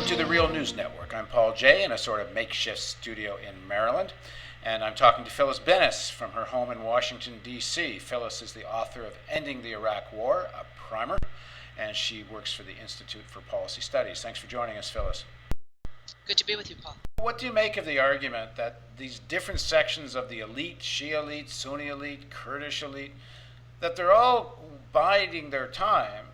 Welcome to the Real News Network. I'm Paul Jay in a sort of makeshift studio in Maryland, and I'm talking to Phyllis Bennis from her home in Washington, D.C. Phyllis is the author of Ending the Iraq War, a primer, and she works for the Institute for Policy Studies. Thanks for joining us, Phyllis. Good to be with you, Paul. What do you make of the argument that these different sections of the elite, Shia elite, Sunni elite, Kurdish elite, that they're all biding their time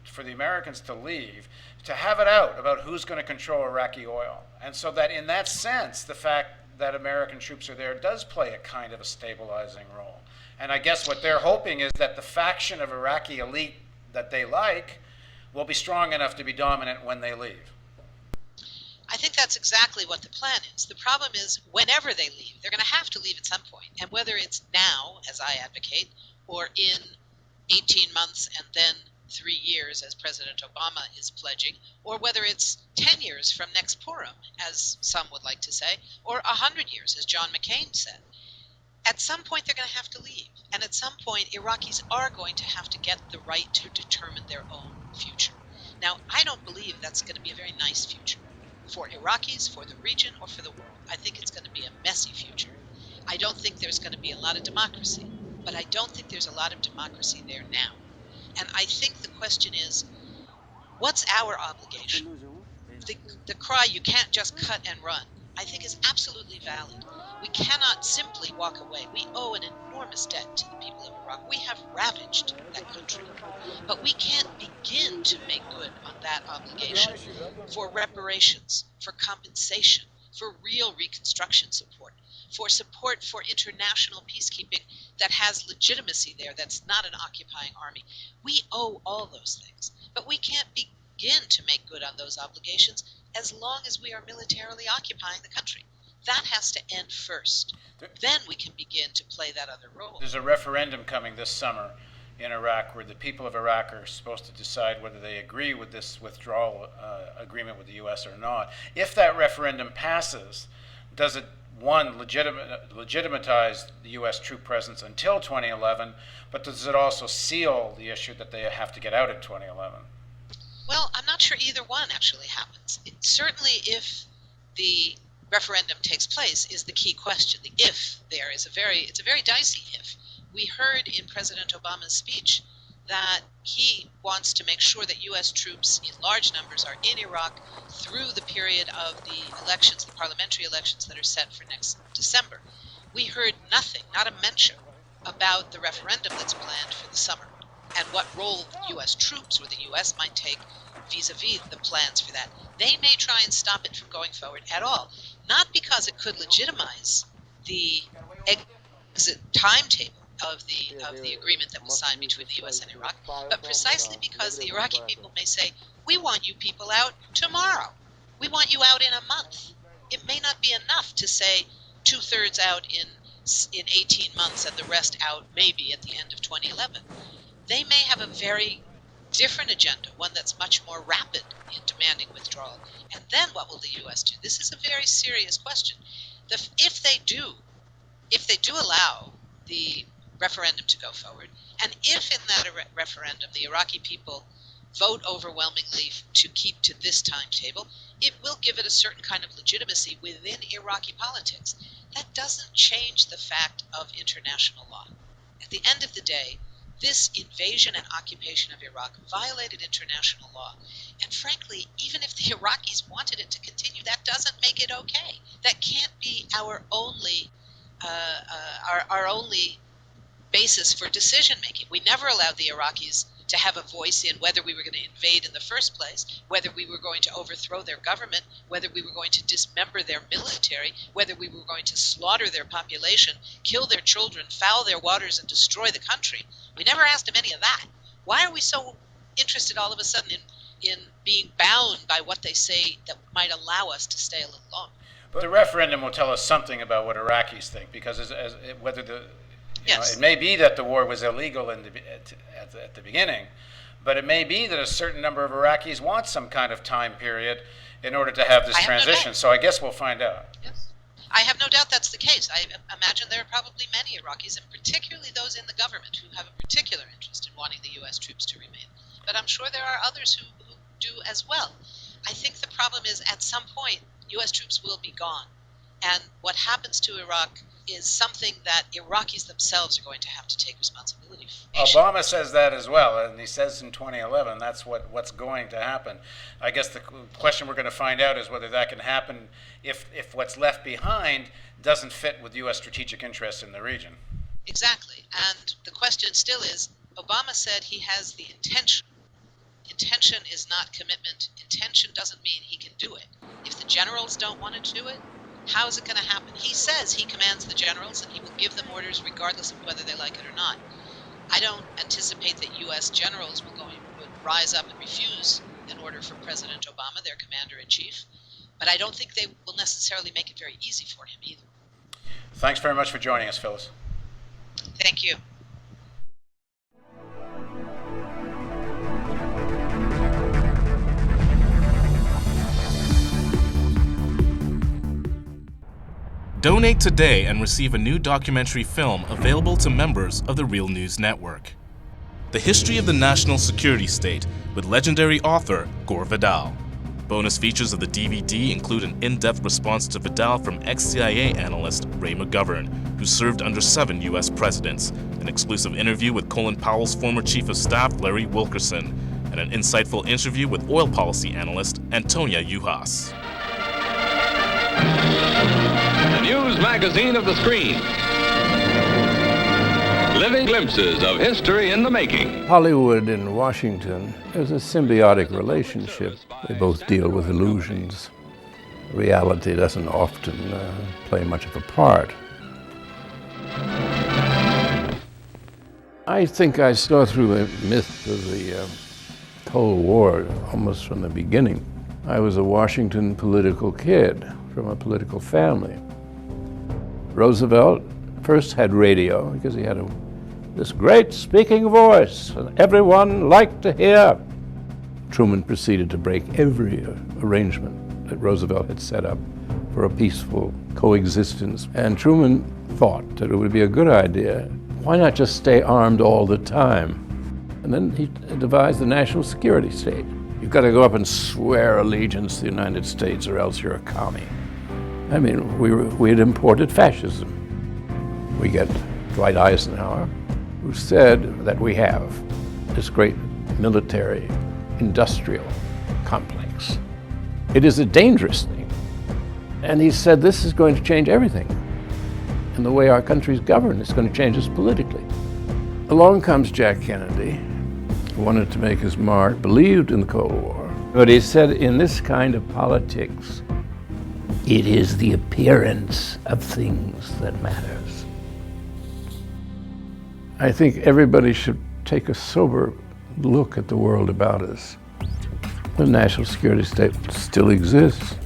for the Americans to leave, to have it out about who's going to control Iraqi oil? And so that in that sense, the fact that American troops are there does play a kind of a stabilizing role. And I guess what they're hoping is that the faction of Iraqi elite that they like will be strong enough to be dominant when they leave. I think that's exactly what the plan is. The problem is, whenever they leave, they're going to have to leave at some point. And whether it's now, as I advocate, or in 18 months and then 3 years, as President Obama is pledging, or whether it's 10 years from next Purim, as some would like to say, or 100 years, as John McCain said, at some point they're going to have to leave. And at some point, Iraqis are going to have to get the right to determine their own future. Now, I don't believe that's going to be a very nice future for Iraqis, for the region, or for the world. I think it's going to be a messy future. I don't think there's going to be a lot of democracy, but I don't think there's a lot of democracy there now. And I think the question is, what's our obligation? The cry, you can't just cut and run, I think is absolutely valid. We cannot simply walk away. We owe an enormous debt to the people of Iraq. We have ravaged that country. But we can't begin to make good on that obligation for reparations, for compensation, for real reconstruction support for international peacekeeping that has legitimacy there, that's not an occupying army. We owe all those things. But we can't begin to make good on those obligations as long as we are militarily occupying the country. That has to end first. Then we can begin to play that other role. There's a referendum coming this summer in Iraq where the people of Iraq are supposed to decide whether they agree with this withdrawal agreement with the U.S. or not. If that referendum passes, does it, one, legitimatize the U.S. troop presence until 2011, but does it also seal the issue that they have to get out in 2011? Well, I'm not sure either one actually happens. Certainly if the referendum takes place is the key question. The if there is it's a very dicey if. We heard in President Obama's speech that he wants to make sure that U.S. troops in large numbers are in Iraq through the period of the elections, the parliamentary elections that are set for next December. We heard nothing, not a mention, about the referendum that's planned for the summer and what role U.S. troops or the U.S. might take vis-a-vis the plans for that. They may try and stop it from going forward at all, not because it could legitimize the exit timetable of the agreement that was signed between the U.S. and Iraq, but precisely because the Iraqi people may say, we want you people out tomorrow. We want you out in a month. It may not be enough to say 2/3 out in 18 months and the rest out maybe at the end of 2011. They may have a very different agenda, one that's much more rapid in demanding withdrawal. And then what will the U.S. do? This is a very serious question. If they do allow the referendum to go forward, and if in that referendum the Iraqi people vote overwhelmingly to keep to this timetable, it will give it a certain kind of legitimacy within Iraqi politics. That doesn't change the fact of international law. At the end of the day, this invasion and occupation of Iraq violated international law. And frankly, even if the Iraqis wanted it to continue, that doesn't make it okay. That can't be our only basis for decision making. We never allowed the Iraqis to have a voice in whether we were going to invade in the first place, whether we were going to overthrow their government, whether we were going to dismember their military, whether we were going to slaughter their population, kill their children, foul their waters, and destroy the country. We never asked them any of that. Why are we so interested all of a sudden in being bound by what they say that might allow us to stay a little longer? But the referendum will tell us something about what Iraqis think, because whether it may be that the war was illegal at the beginning, but it may be that a certain number of Iraqis want some kind of time period in order to have this transition. So I guess we'll find out. Yes. I have no doubt that's the case. I imagine there are probably many Iraqis, and particularly those in the government, who have a particular interest in wanting the U.S. troops to remain. But I'm sure there are others who do as well. I think the problem is at some point, U.S. troops will be gone. And what happens to Iraq is something that Iraqis themselves are going to have to take responsibility for. Obama says that as well, and he says in 2011 that's what's going to happen. I guess the question we're going to find out is whether that can happen if what's left behind doesn't fit with U.S. strategic interests in the region. Exactly. And the question still is, Obama said he has the intention. Intention is not commitment. Intention doesn't mean he can do it. If the generals don't want to do it, how is it going to happen? He says he commands the generals and he will give them orders regardless of whether they like it or not. I don't anticipate that U.S. generals would rise up and refuse an order from President Obama, their commander-in-chief, but I don't think they will necessarily make it very easy for him either. Thanks very much for joining us, Phyllis. Thank you. Donate today and receive a new documentary film available to members of the Real News Network. The History of the National Security State with legendary author Gore Vidal. Bonus features of the DVD include an in-depth response to Vidal from ex-CIA analyst Ray McGovern, who served under 7 U.S. presidents, an exclusive interview with Colin Powell's former Chief of Staff Larry Wilkerson, and an insightful interview with oil policy analyst Antonia Juhas. The news magazine of the screen. Living glimpses of history in the making. Hollywood and Washington, there's a symbiotic relationship. They both deal with illusions. Reality doesn't often play much of a part. I think I saw through the myth of the Cold War almost from the beginning. I was a Washington political kid from a political family. Roosevelt first had radio because he had this great speaking voice and everyone liked to hear. Truman proceeded to break every arrangement that Roosevelt had set up for a peaceful coexistence. And Truman thought that it would be a good idea. Why not just stay armed all the time? And then he devised the national security state. You've got to go up and swear allegiance to the United States or else you're a commie. I mean, we had imported fascism. We get Dwight Eisenhower, who said that we have this great military industrial complex. It is a dangerous thing. And he said this is going to change everything. And the way our country's governed, it's going to change us politically. Along comes Jack Kennedy, who wanted to make his mark, believed in the Cold War. But he said, in this kind of politics, it is the appearance of things that matters. I think everybody should take a sober look at the world about us. The national security state still exists,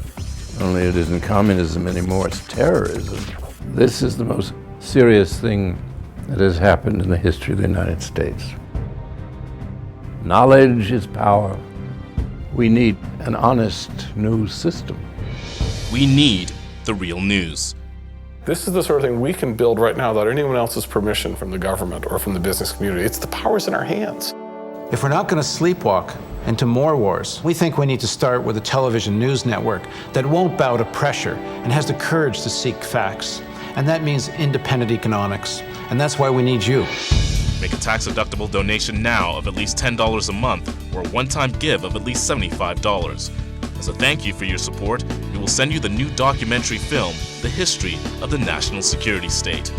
only it isn't communism anymore, it's terrorism. This is the most serious thing that has happened in the history of the United States. Knowledge is power. We need an honest news system. We need the Real News. This is the sort of thing we can build right now without anyone else's permission from the government or from the business community. It's the power's in our hands. If we're not going to sleepwalk into more wars, we think we need to start with a television news network that won't bow to pressure and has the courage to seek facts. And that means independent economics. And that's why we need you. Make a tax-deductible donation now of at least $10 a month or a one-time give of at least $75. As a thank you for your support, we will send you the new documentary film, The History of the National Security State.